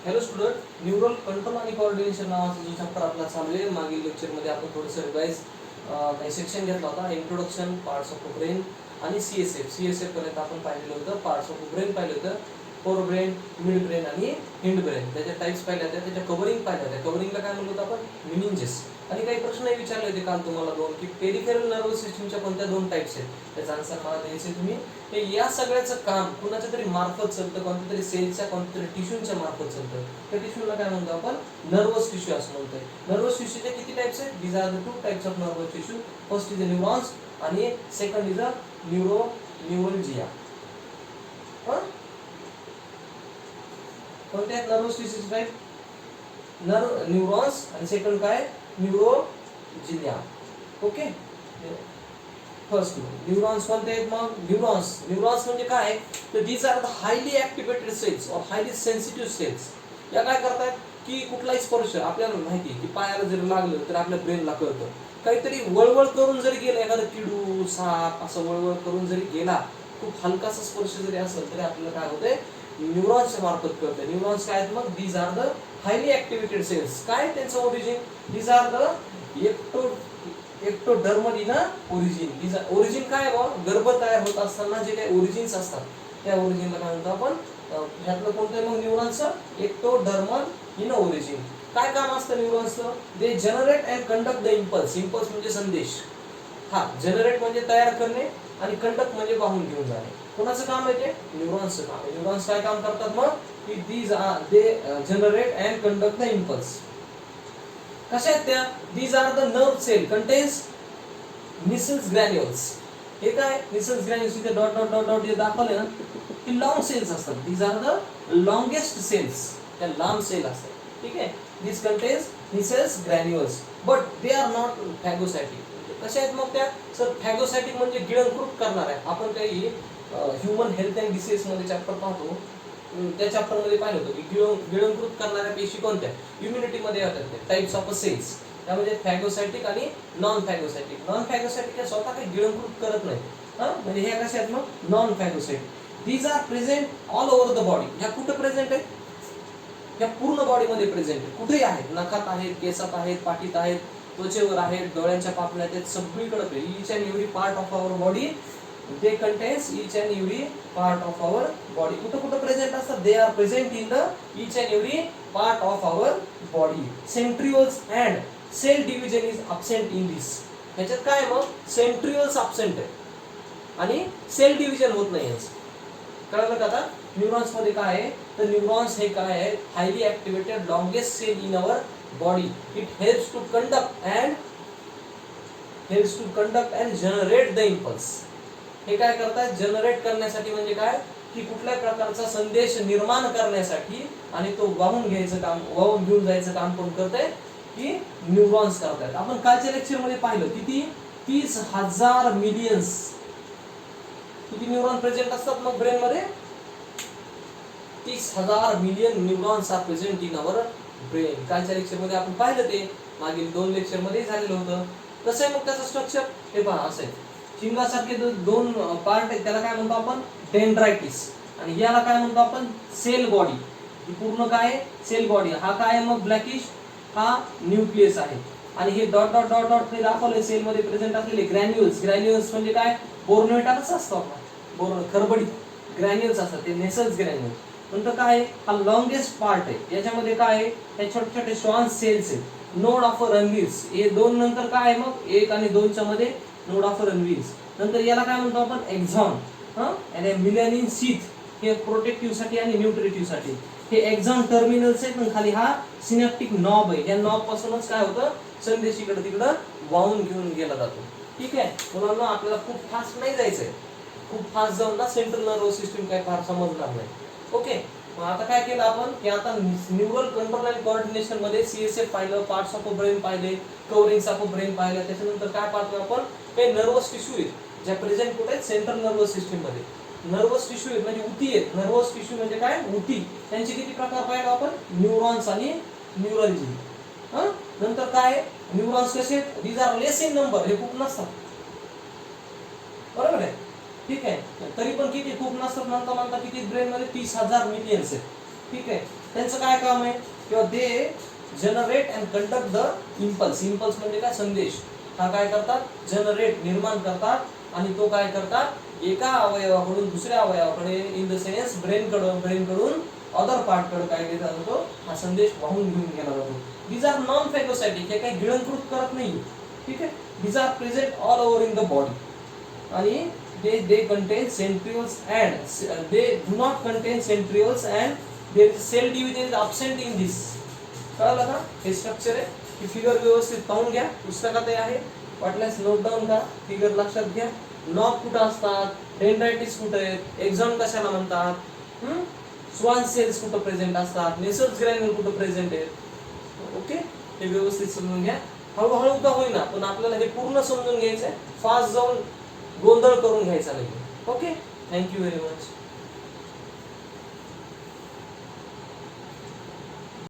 Hello student, neural control आणि coordination नावाचा जो चॅप्टर आपला चालू आहे, मागील लेक्चरमध्ये आपण थोडंसं रिवाइज काही सेक्शन घेतला होता. इंट्रोडक्शन, पार्ट्स ऑफ ब्रेन आणि सीएसएफ पर्यंत आपण पाहिलेलं होतं. पार्ट्स ऑफ ब्रेन पाहिलं होतं, फोर ब्रेन, मिड ब्रेन आणि हिंड ब्रेन. त्याच्या टाइप्स पाहिल्या होत्या, त्याच्या कव्हरिंग पाहिल्या होत्या. कव्हरिंगला काय म्हणलो होतं आपण? मिनिंजेस. आणि काही प्रश्नही विचारले होते काल तुम्हाला दोन, की पेरिफेरल नर्वस सिस्टमच्या कोणत्या दोन टाइप्स आहेत, त्याचा आन्सर मला द्यायचे तुम्ही. हे या सगळ्याचं काम कुणाच्या तरी मार्फत चालतं, कोणत्या तरी सेलच्या, कोणत्या तरी टिश्यूच्या मार्फत चालतं. त्या टिश्यूला काय म्हणतो आपण? नर्वस टिश्यू असं म्हणतोय. नर्वस टिश्यूचे किती टाइप्स आहेत? These are the two types of nervous tissue. First is the neurons आणि सेकंड इज अ न्यूरोलजिया. कोणते आहेत नर्वस टिश्यूचे टाइप? न्यूरॉन्स आणि सेकंड काय? न्यूरोजिया. ओके. फर्स्ट न्यूरॉन्स कोणते आहेत मग? न्यूरॉन्स म्हणजे काय? तर these are the highly activated cells और हायली सेन्सिटिव्ह सेल्स. या काय करतात की कुठलाही स्पर्श आपल्याला माहिती आहे की पायाला जर लागलं तर आपल्या ब्रेनला कळतं. काहीतरी वळवळ करून जरी गेलं, एखादा किडू, साप असं वळवळ करून जरी गेला, खूप हलकासा स्पर्श जरी असेल तरी आपल्याला काय होतंय? न्यूरॉन्सच्या मार्फत कळतं. न्यूरॉन्स काय आहेत मग? These are the highly activated cells. काय त्यांचं origin? These are the ectodermal in origin. Origin काय बा? गर्भ तयार होत असताना जे काही ओरिजिन्स असतात त्या ओरिजिनला काय म्हणतो आपण? ह्यातलं कोणतं मग न्यूरॉन्सचं? Ectodermal in origin. काय काम असतं न्यूरॉन्सचं? They generate and conduct the impulse. Impulse म्हणजे संदेश. जनरेट म्हणजे तयार करणे आणि कंडक्ट म्हणजे वाहून घेऊन जाणे. कोणाचं काम आहे ते? न्यूरॉन्सचं काम आहे. न्यूरॉन्स काय काम करतात मग? की they generate and conduct the impulse. कशा आहेत त्या? These are the nerve cell contains Nissl's granules. हे काय? निसल्स ग्रॅन्युल्स इथे डॉट डॉट डॉट डॉट जे दाखवले ना, ती लॉंग सेल्स असतात. These are the longest cells. त्या लांब सेल असतात. ठीक आहे. This contains Nissl's granules but they are not phagocytic. कशा आहेत मग त्या? सर फॅगोसायटिक म्हणजे गिळंकृत करणार आहे. आपण काही ह्युमन हेल्थ अँड डिसीज मध्ये चॅप्टर पाहतो, त्या चॅप्टर मध्ये पाहिलं होतं की गिळंकृत करणाऱ्या पेशी कोणत्या? इम्युनिटी मध्ये येतात ते टाइप्स ऑफ सेल्स. त्यामध्ये फॅगोसायटिक आणि नॉन फॅगोसायटिक. नॉन फॅगोसायटिक स्वतः काही गिळंकृत करत नाही. म्हणजे हे कशा आहेत मग? Non phagocytic. These are present all over the body. ह्या कुठे प्रेझेंट आहे? ह्या पूर्ण बॉडीमध्ये प्रेझेंट आहे. कुठेही आहेत. नखात आहेत, केसात आहेत, पाठीत आहेत, त्वचेवर आहेत, डोळ्यांच्या पापण्यात आहेत, सगळीकडे. Each and every part of our body they contains each and every part of our body. कुठं प्रेझेंट असतात? they are present in the each and every part of our body. Centrioles and cell division is absent in this. ह्याच्यात काय मग? Centrioles absent आहे आणि sale division होत नाही. कळलं का आता? न्यूरॉन्स मध्ये काय आहे? तर न्यूरॉन्स हे काय आहे? Highly activated longest cell in our body. It helps to conduct and generate the impulse. हे काय करतात? जनरेट करण्यासाठी म्हणजे काय? की कुठल्या प्रकारचा संदेश निर्माण करण्यासाठी आणि तो वाहून घेऊन जायचं काम कोण करतंय? की न्यूरॉन्स करतात. आपण कालच्या लेक्चर मध्ये पाहिलं किती? 30,000 मिलियन्स किती न्यूरॉन प्रेझेंट असतात मग ब्रेन मध्ये? 30,000 million neurons are present in our brain. कालच्या लेक्चर मध्ये आपण पाहिलं, ते मागील 2 लेक्चर मध्ये झालेलं होतं. कसं आहे मग त्याचं स्ट्रक्चर? हे पहा, असं आहे. शिंगासारखे दोन पार्ट आहेत. त्याला काय म्हणतो आपण? डेंड्रायटिस. आणि याला काय म्हणतो आपण? Sale body. ही पूर्ण काय? Cell body. हा काय मग? ब्लॅकिश. हा न्यूक्लियस आहे. आणि हे डॉट डॉट डॉट डॉट हे दाखवले सेल मध्ये प्रेझेंट असलेले ग्रॅन्युल्स. ग्रॅन्युल्स म्हणजे काय? बोर्नवेटाच असतो आपण. खरबडीत ग्रॅन्युल्स असतात, ते नेसल्स ग्रॅन्युल्स. नंतर काय? हा लॉंगेस्ट पार्ट आहे. याच्यामध्ये काय आहे? हे छोटे छोटे श्वास सेल्स आहेत. Node of Ranvier's. हे दोन नंतर काय आहे मग? 1 आणि 2 च्या मध्ये नोड ऑफ रनव्हील्स. नंतर याला काय म्हणतो आपण? एक्झॉन. आणि मिलॅनिन शीथ हे प्रोटेक्टिव्ह साठी आणि न्यूट्रिटिव्ह साठी. हे एक्झॉन टर्मिनल्स आहेत. आणि खाली हा सिनॅप्टिक नॉब आहे. या नॉब पासूनच काय होतं? संदेश इकडे तिकडं वाहून घेऊन गेला जातो. ठीक आहे मुलांना, आपल्याला खूप फास्ट नाही जायचंय. खूप फास्ट जाऊन ना सेंट्रल नर्वस सिस्टम काय फार समजणार नाही. ओके. मग आता काय केलं आपण? की आता न्यूरल कंट्रोल अँड कोऑर्डिनेशन मध्ये सीएसएफ पाहिलं, पार्ट्स ऑफ ब्रेन पाहिले, कव्हरिंग्स ऑफ ब्रेन पाहिलं. त्याच्यानंतर काय पाहतो आपण? काही नर्वस टिश्यू आहेत ज्या प्रेझेंट कुठे आहेत? सेंट्रल नर्वस सिस्टम मध्ये. नर्वस टिश्यू आहेत म्हणजे उती आहेत. नर्वस टिश्यू म्हणजे काय? उती. त्यांचे किती प्रकार पाहिलं आपण? न्यूरॉन्स आणि न्यूरलजी. नंतर काय? न्यूरॉन्स कसे आहेत? These are less in number. हे खूप नसतात. बरोबर आहे? ठीक आहे. तरी पण किती खूप नसतात म्हणता किती? ब्रेन मध्ये 30,000 मिलियन्स आहेत. ठीक आहे. त्यांचं काय काम आहे किंवा दे generate and conduct the impulse. Impulse म्हणजे काय, संदेश. हा काय करतात, जनरेट, निर्माण करतात आणि तो काय करतात, एका अवयवाकडून दुसऱ्या अवयवाकडे इन द सेन्स ब्रेनकडून अदर पार्टकडे काय केला जातो, हा संदेश वाहून घेऊन गेला जातो. दीज आर नॉन फॅगोसाइटिक, हे काही गिळंकृत करत नाही. ठीक आहे. These are present all over in the body आणि they contain centrioles and they do not contain centrioles and there is cell division is absent in this. कळलं का, हे स्ट्रक्चर आहे. ही फिगर व्यवस्थित पाहून घ्या, पुस्तकात आहे, वाटल्यास नोट डाऊन करा, फिगर लक्षात घ्या. नॉब कुठं असतात, डेंड्राइटिस कुठे आहेत, एक्झॉन कशाला म्हणतात, स्वान सेल्स कुठं प्रेझेंट असतात, नेसल्स ग्रॅन्युल कुठं प्रेझेंट आहेत. ओके, हे व्यवस्थित समजून घ्या. हळूहळू का होईना पण आपल्याला हे पूर्ण समजून घ्यायचं आहे, फास्ट जाऊन गोंधळ करून घ्यायचा नाही. Okay, thank you very much.